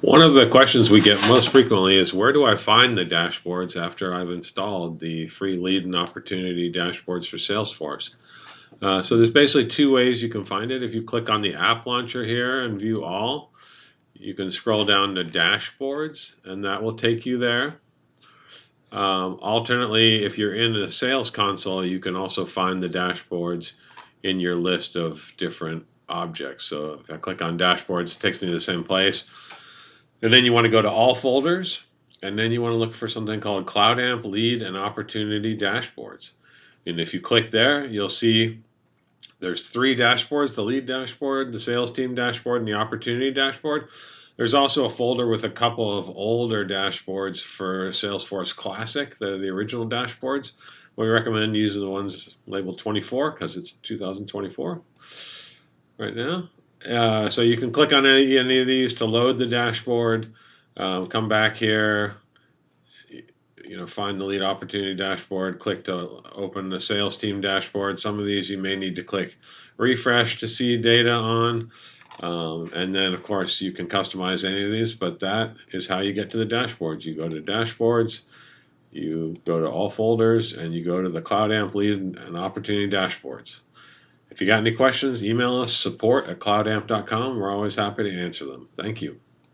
One of the questions we get most frequently is, where do I find the dashboards after I've installed the free lead and opportunity dashboards for Salesforce? So there's basically two ways you can find it. If you click on the app launcher here and view all, you can scroll down to dashboards and that will take you there. Alternately, if you're in the sales console, you can also find the dashboards in your list of different objects. So if I click on dashboards, it takes me to the same place. And then you want to go to all folders, and then you want to look for something called CloudAmp Lead and Opportunity Dashboards. And if you click there, you'll see there's three dashboards: the lead dashboard, the sales team dashboard, and the opportunity dashboard. There's also a folder with a couple of older dashboards for Salesforce Classic, the original dashboards. We recommend using the ones labeled 24 because it's 2024 right now. So you can click on any of these to load the dashboard. Come back here, find the lead opportunity dashboard, click to open the sales team dashboard. Some of these you may need to click refresh to see data on. And then, of course, you can customize any of these, but that is how you get to the dashboards. You go to dashboards, you go to all folders, and you go to the CloudAmp lead and opportunity dashboards. If you got any questions, email us support@cloudamp.com. We're always happy to answer them. Thank you.